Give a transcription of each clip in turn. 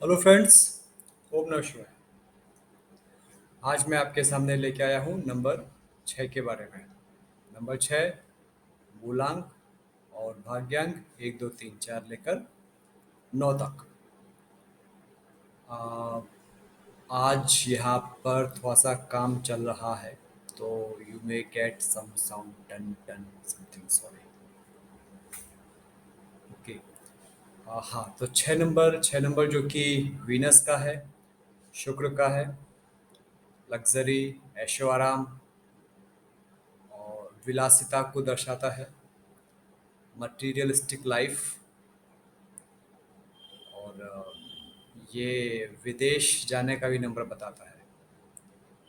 Hello friends. ओम नमः शिवाय। आज मैं आपके सामने लेके आया हूँ नंबर 6 के बारे में। नंबर 6 मूलांक और भाग्यांक 1 2 3 4 लेकर 9 तक। आ, आज यहाँ पर थोड़ा सा काम चल रहा है, तो you may get some sound टन टन समथिंग, सॉरी। ओके। हाँ, तो 6 नंबर जो कि वीनस का है, शुक्र का है, लग्जरी, ऐशो आराम और विलासिता को दर्शाता है, मटीरियलिस्टिक लाइफ। और ये विदेश जाने का भी नंबर बताता है।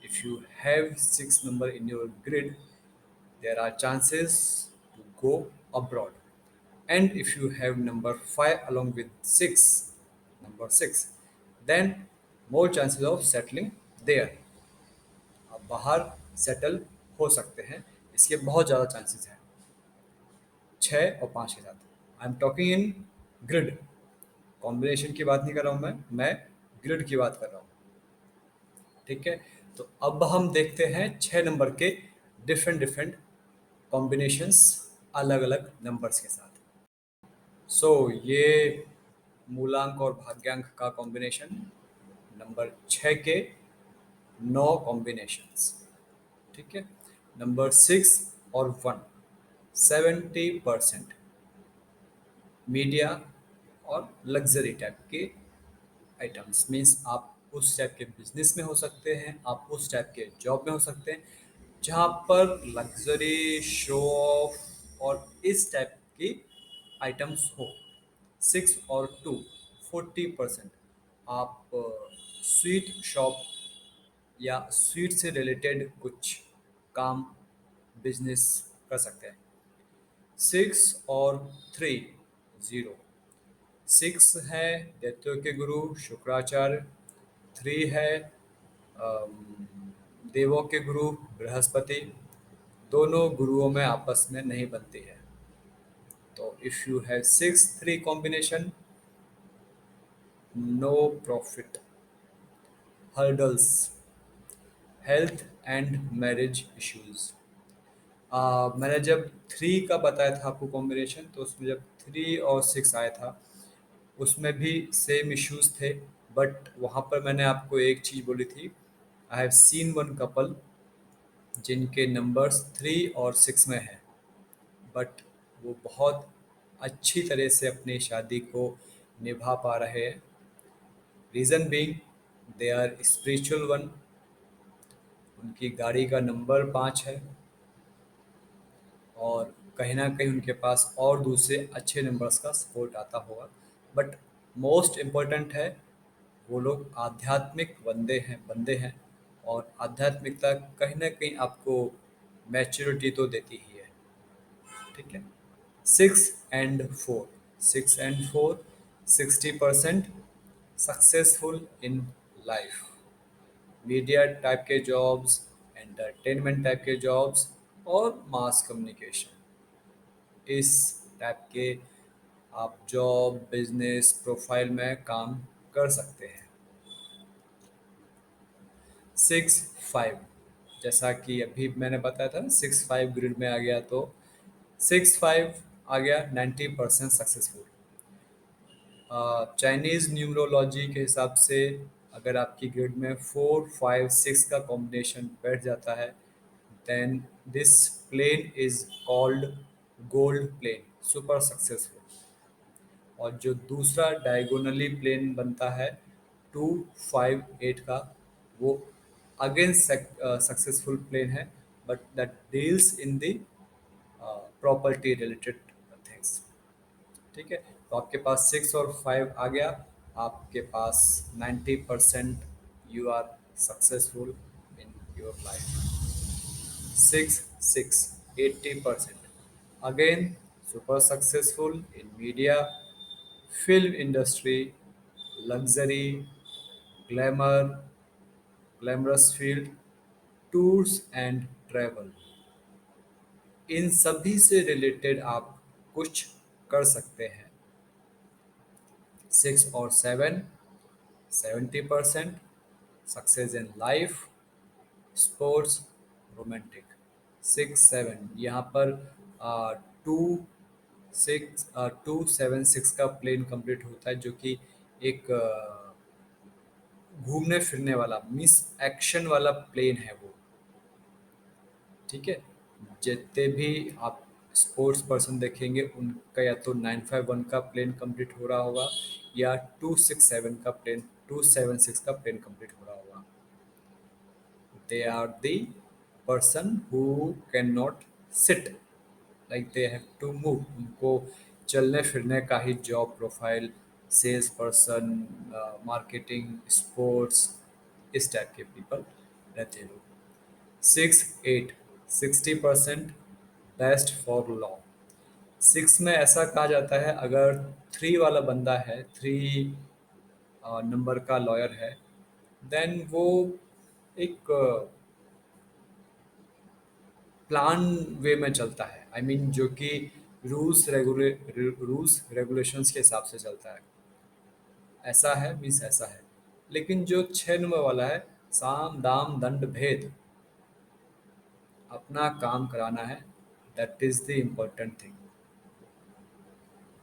If you have 6 number in your grid, there are chances to go abroad. And if you have number 5 along with 6, number 6, then more chances of settling there. आप बाहर सेटल हो सकते हैं, इसके बहुत ज़्यादा चांसेस हैं 6 और 5 के साथ। I am talking in grid, combination की बात नहीं कर रहा हूँ मैं ग्रिड की बात कर रहा हूँ। ठीक है, तो अब हम देखते हैं 6 नंबर के डिफरेंट डिफरेंट कॉम्बिनेशंस, अलग अलग नंबर्स के साथ। ये मूलांक और भाग्यांक का कॉम्बिनेशन, नंबर 6 के 9 कॉम्बिनेशंस। ठीक है, नंबर 6 और 1, 70% मीडिया और लग्जरी टाइप के आइटम्स। मीन्स आप उस टाइप के बिजनेस में हो सकते हैं, आप उस टाइप के जॉब में हो सकते हैं जहाँ पर लग्जरी, शो ऑफ और इस टाइप की आइटम्स हो। 6 और 2, 40%। आप स्वीट शॉप या स्वीट से रिलेटेड कुछ काम, बिजनेस कर सकते हैं। 6 और 3, 0। 6 है दैत्यों के गुरु शुक्राचार्य, 3 है देवों के गुरु बृहस्पति। दोनों गुरुओं में आपस में नहीं बनती है, तो if you have 6 3 combination, no profit, hurdles, health and marriage issues. मैंने जब 3 का बताया था आपको कॉम्बिनेशन, तो उसमें जब 3 और 6 आया था, उसमें भी सेम इश्यूज थे। बट वहाँ पर मैंने आपको एक चीज़ बोली थी, I have seen one couple जिनके नंबर्स 3 और 6 में है, बट वो बहुत अच्छी तरह से अपनी शादी को निभा पा रहे हैं। Reason being, they are spiritual one, उनकी गाड़ी का नंबर 5 है और कहीं ना कहीं उनके पास और दूसरे अच्छे नंबर्स का सपोर्ट आता होगा। बट मोस्ट इम्पोर्टेंट है, वो लोग आध्यात्मिक बंदे हैं और आध्यात्मिकता कहीं ना कहीं आपको मैच्योरिटी तो देती ही है। ठीक है, 6 and 4, 6 and 4, 60% successful in life. Media type के जॉब्स, एंटरटेनमेंट टाइप के जॉब्स और मास कम्युनिकेशन, इस टाइप के आप जॉब, बिजनेस प्रोफाइल में काम कर सकते हैं। 6 5, जैसा कि अभी मैंने बताया था, 6 5 ग्रिड में आ गया, तो 6 5 आ गया 90% सक्सेसफुल। चाइनीज़ न्यूमरोलॉजी के हिसाब से अगर आपकी ग्रिड में 4 5 6 का कॉम्बिनेशन बैठ जाता है, then this plane is called gold plane, super successful. और जो दूसरा डायगोनली प्लेन बनता है 2 5 8 का, वो अगेन सक्सेसफुल प्लेन है, but that deals in the property related things. ठीक है, तो आपके पास 6 और 5 आ गया, आपके पास 90% you are successful in your life. 6 6, 80%, again super successful in media, film industry, luxury, glamour, glamorous field, tours and travel, इन सभी से रिलेटेड आप कुछ कर सकते हैं। 6 और 7, 70% success in life, sports, romantic. 6 7 यहाँ पर टू 2 7 6 का प्लेन कंप्लीट होता है, जो कि एक घूमने फिरने वाला मिस एक्शन वाला प्लेन है वो। ठीक है। जितने भी आप स्पोर्ट्स पर्सन देखेंगे उनका या तो 951 का प्लेन कंप्लीट हो रहा होगा, या 267 का प्लेन कंप्लीट हो रहा होगा। They are the person who can not sit, like they have to move. उनको चलने फिरने का ही job profile, sales person, marketing, sports, इस टाइप के पीपल रहते हैं लोग। 6 8 60% बेस्ट फॉर लॉ। 6 में ऐसा कहा जाता है, अगर 3 वाला बंदा है, 3 नंबर का लॉयर है, देन वो एक प्लान वे में चलता है। आई मीन जो कि रूल्स रेगुलेशंस के हिसाब से चलता है। ऐसा है मीन्स ऐसा है। लेकिन जो 6 नंबर वाला है, साम दाम दंड भेद, अपना काम कराना है, that is the important thing.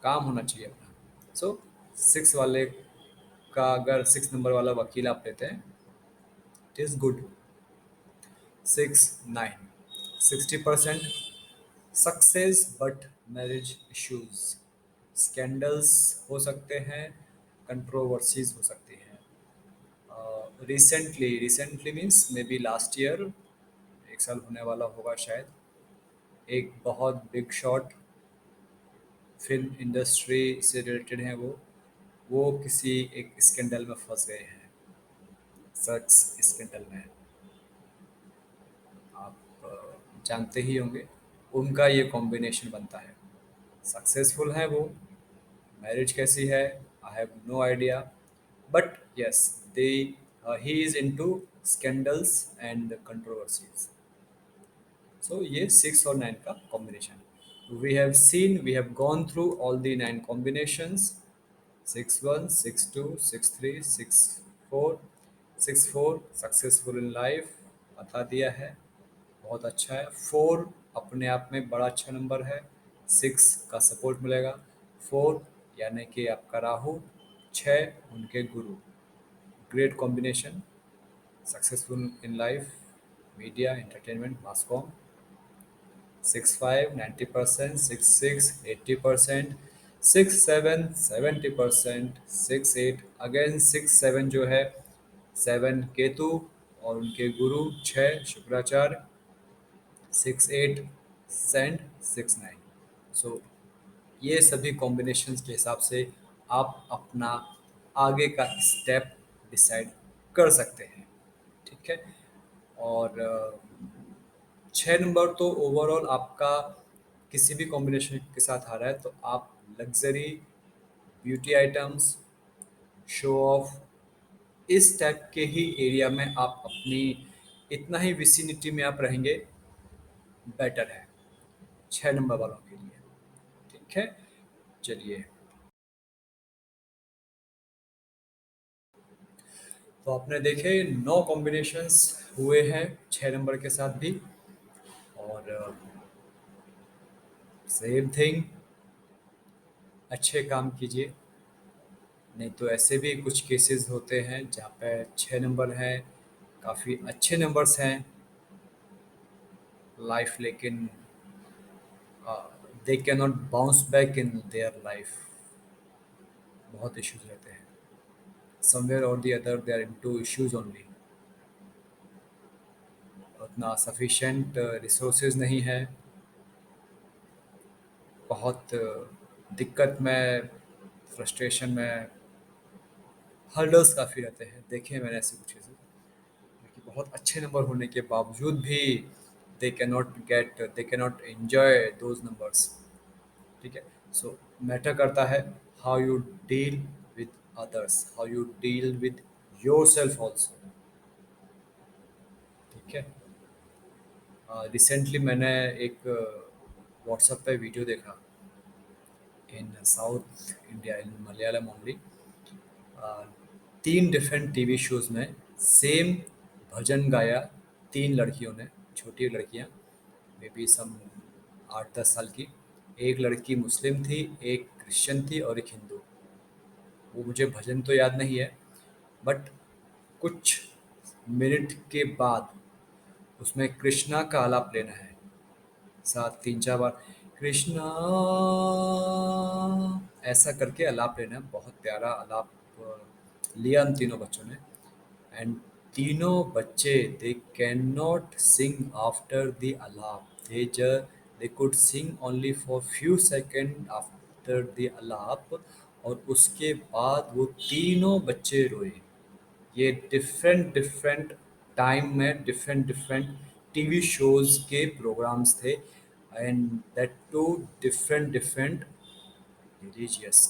काम होना चाहिए अपना। सो 6 वाले का, अगर 6 नंबर वाला वकील आप लेते हैं, it is good. 6 9 60% success but marriage issues. Scandals हो सकते हैं, कंट्रोवर्सीज हो सकती हैं। Recently means may be last year, 1 साल होने वाला होगा शायद, एक बहुत बिग शॉट फिल्म इंडस्ट्री से रिलेटेड हैं वो किसी एक स्कैंडल में फंस गए हैं। सेक्स स्कैंडल में। आप जानते ही होंगे, उनका ये कॉम्बिनेशन बनता है। सक्सेसफुल है वो, मैरिज कैसी है, I have no idea, but yes, they he is into scandals and controversies. So ये 6 और 9 का combination we have gone through all the 9 combinations. 6 1 6 2 6 3 6 4। 6 4 successful in life बता दिया है, बहुत अच्छा है। 4 अपने आप में बड़ा अच्छा नंबर है, 6 का सपोर्ट मिलेगा। 4 यानी कि आपका राहु, 6 उनके गुरु। Great combination, successful in life, media, entertainment, mass com. 6 5 90%, 6 6 80%, 6 7 70%, 6 8 again. 6 7 जो है, 7 केतु और उनके गुरु, 6 शुक्राचार्य। 6 8 सेंट, 6 9। सो ये सभी कॉम्बिनेशंस के हिसाब से आप अपना आगे का स्टेप डिसाइड कर सकते हैं। ठीक है। और 6 नंबर तो ओवरऑल आपका किसी भी कॉम्बिनेशन के साथ आ रहा है, तो आप luxury, beauty items, show off, इस टाइप के ही एरिया में आप अपनी, इतना ही विसिनिटी में आप रहेंगे, बेटर है 6 नंबर वालों के लिए। ठीक है। चलिए, तो आपने देखे 9 कॉम्बिनेशंस हुए हैं 6 नंबर के साथ भी। और सेम थिंग, अच्छे काम कीजिए। नहीं तो ऐसे भी कुछ केसेस होते हैं जहाँ पे 6 नंबर हैं, काफ़ी अच्छे नंबर्स हैं लाइफ, लेकिन they can not bounce back in their life. बहुत इश्यूज रहते हैं, समवेयर और the other they are into issues only. उतना सफिशिएंट रिसोर्सेज नहीं है, बहुत दिक्कत में, फ्रस्ट्रेशन में, हर्डल्स काफ़ी रहते हैं। देखे हैं मैंने ऐसी कुछ चीज़ें, कि बहुत अच्छे नंबर होने के बावजूद भी they can not enjoy those numbers. ठीक है। सो मैटर करता है how you deal with others, how you deal with योर सेल्फ ऑल्सो। ठीक है। रिसेंटली मैंने एक व्हाट्सएप पे वीडियो देखा, in South India, in Malayalam only. 3 different TV shows में सेम भजन गाया 3 लड़कियों ने, छोटी लड़कियाँ, मे बी सम 8-10 साल की। एक लड़की मुस्लिम थी, एक क्रिश्चियन थी और एक हिंदू। वो मुझे भजन तो याद नहीं है, बट कुछ मिनट के बाद उसमें कृष्णा का आलाप लेना है। साथ 3-4 बार कृष्णा ऐसा करके आलाप लेना है। बहुत प्यारा आलाप लिया उन तीनों बच्चों ने। एंड तीनों बच्चे they can not sing after the alaap. They could sing only for few second after the alaap, और उसके बाद वो तीनों बच्चे रोए। ये डिफरेंट डिफरेंट टाइम में डिफरेंट डिफरेंट टीवी शोज के प्रोग्राम्स थे, and that too different different religious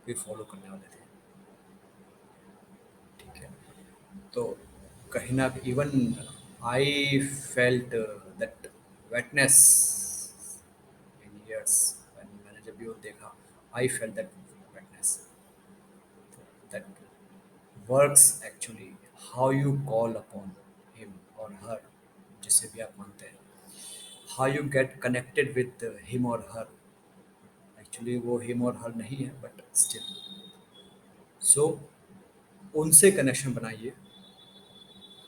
के फॉलो करने वाले थे। ठीक है, तो कहीं ना even I felt that wetness in ears. मैंने जब भी वो देखा, I felt that वेटनेस that works actually, how you call upon him और हर, जिसे भी आप मानते हैं, how you get connected with him और हर। एक्चुअली वो हिम और हर नहीं है, बट स्टिल। सो उनसे कनेक्शन बनाइए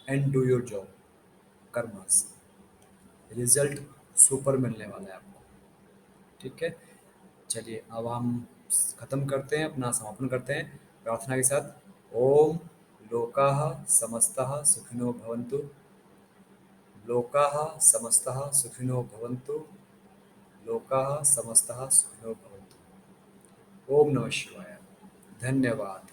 and do your job, karmas. Result super मिलने वाला है आपको। ठीक है, चलिए अब हम ख़त्म करते हैं, अपना समापन करते हैं प्रार्थना के साथ। ओम लोकाः समस्ताः सुखिनो भवन्तु। लोकाः समस्ताः सुखिनो भवन्तु। लोकाः समस्ताः सुखिनो भवन्तु। ओम नमः शिवाय। धन्यवाद।